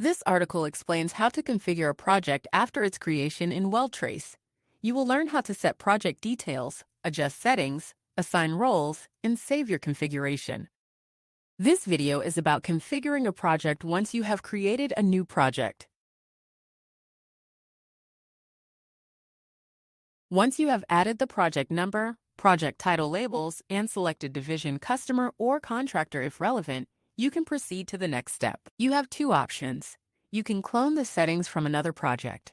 This article explains how to configure a project after its creation in WeldTrace. You will learn how to set project details, adjust settings, assign roles, and save your configuration. This video is about configuring a project once you have created a new project. Once you have added the project number, project title labels, and selected division, customer, or contractor if relevant, you can proceed to the next step. You have two options. You can clone the settings from another project,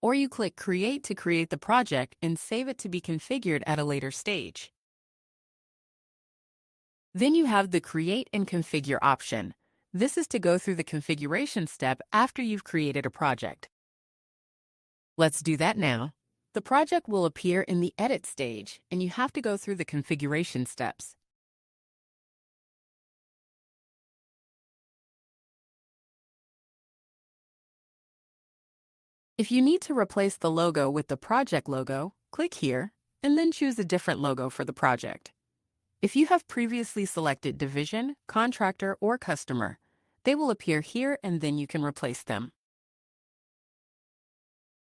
or you click Create to create the project and save it to be configured at a later stage. Then you have the Create and Configure option. This is to go through the configuration step after you've created a project. Let's do that now. The project will appear in the Edit stage, and you have to go through the configuration steps. If you need to replace the logo with the project logo, click here, and then choose a different logo for the project. If you have previously selected division, contractor, or customer, they will appear here and then you can replace them.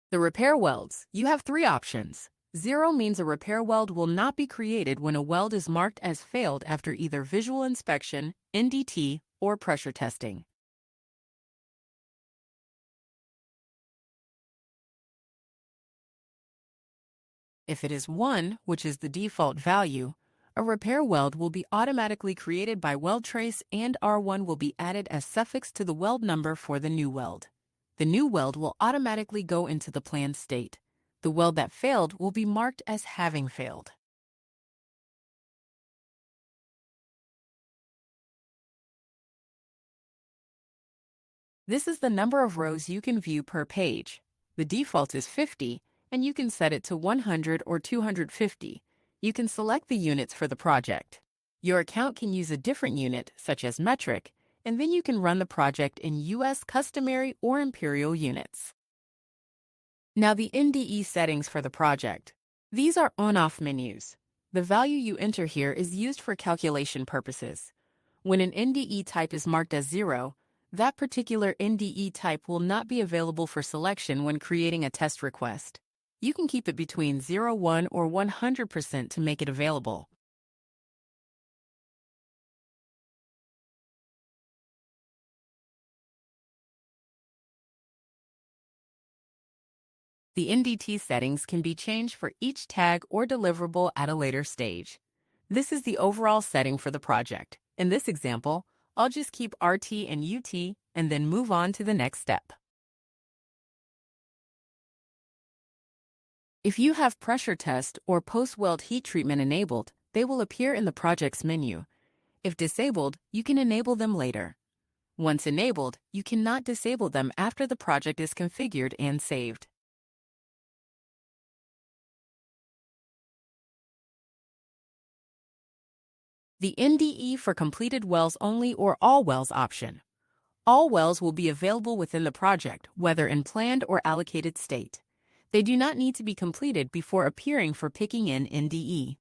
The repair welds, you have three options. 0 means a repair weld will not be created when a weld is marked as failed after either visual inspection, NDT, or pressure testing. If it is 1, which is the default value, a repair weld will be automatically created by WeldTrace and R1 will be added as suffix to the weld number for the new weld. The new weld will automatically go into the planned state. The weld that failed will be marked as having failed. This is the number of rows you can view per page. The default is 50, and you can set it to 100 or 250. You can select the units for the project. Your account can use a different unit, such as metric, and then you can run the project in US customary or imperial units. Now the NDE settings for the project. These are on-off menus. The value you enter here is used for calculation purposes. When an NDE type is marked as 0, that particular NDE type will not be available for selection when creating a test request. You can keep it between 0, 1, or 100% to make it available. The NDT settings can be changed for each tag or deliverable at a later stage. This is the overall setting for the project. In this example, I'll just keep RT and UT and then move on to the next step. If you have pressure test or post-weld heat treatment enabled, they will appear in the project's menu. If disabled, you can enable them later. Once enabled, you cannot disable them after the project is configured and saved. The NDE for completed wells only or all wells option. All wells will be available within the project, whether in planned or allocated state. They do not need to be completed before appearing for picking in NDE.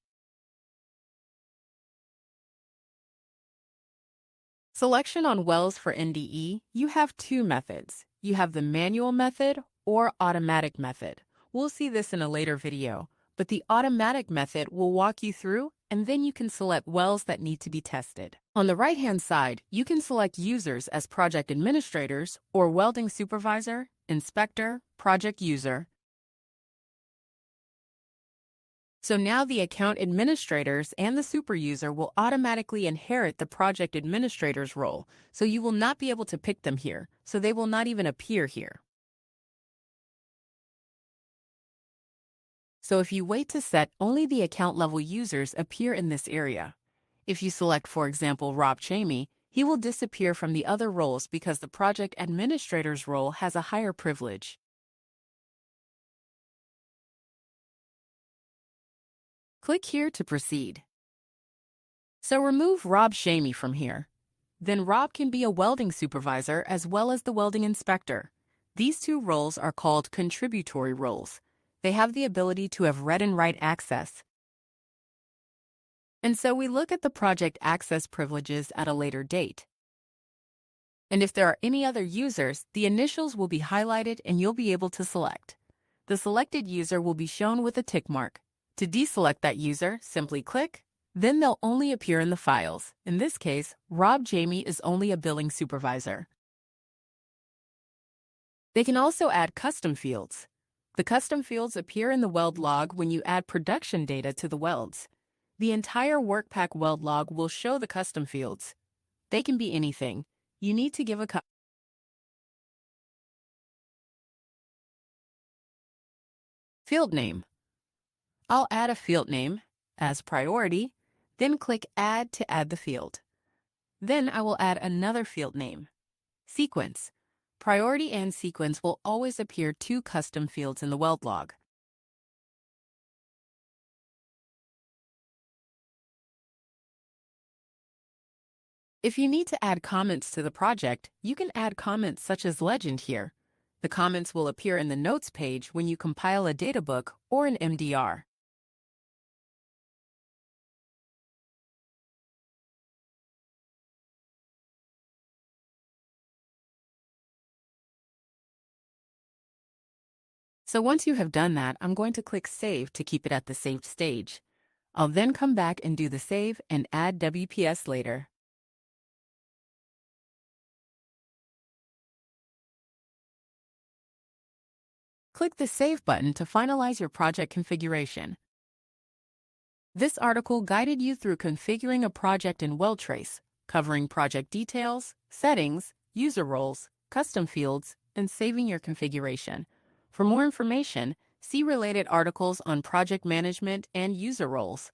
Selection on wells for NDE, you have two methods. You have the manual method or automatic method. We'll see this in a later video, but the automatic method will walk you through and then you can select wells that need to be tested. On the right-hand side, you can select users as project administrators or welding supervisor, inspector, project user. So now the account administrators and the super user will automatically inherit the project administrator's role, so you will not be able to pick them here, so they will not even appear here. So if you wait to set, only the account level users appear in this area. If you select, for example, Rob Chamey, he will disappear from the other roles because the project administrator's role has a higher privilege. Click here to proceed. So remove Rob Chamey from here. Then Rob can be a welding supervisor as well as the welding inspector. These two roles are called contributory roles. They have the ability to have read and write access. And so we look at the project access privileges at a later date. And if there are any other users, the initials will be highlighted and you'll be able to select. The selected user will be shown with a tick mark. To deselect that user, simply click, then they'll only appear in the files. In this case, Rob Jamie is only a billing supervisor. They can also add custom fields. The custom fields appear in the weld log when you add production data to the welds. The entire WorkPack weld log will show the custom fields. They can be anything. You need to give a field name. I'll add a field name as priority, then click Add to add the field. Then I will add another field name. Sequence. Priority and sequence will always appear two custom fields in the weld log. If you need to add comments to the project, you can add comments such as legend here. The comments will appear in the notes page when you compile a databook or an MDR. So once you have done that, I'm going to click Save to keep it at the saved stage. I'll then come back and do the save and add WPS later. Click the Save button to finalize your project configuration. This article guided you through configuring a project in WeldTrace, covering project details, settings, user roles, custom fields, and saving your configuration. For more information, see related articles on project management and user roles.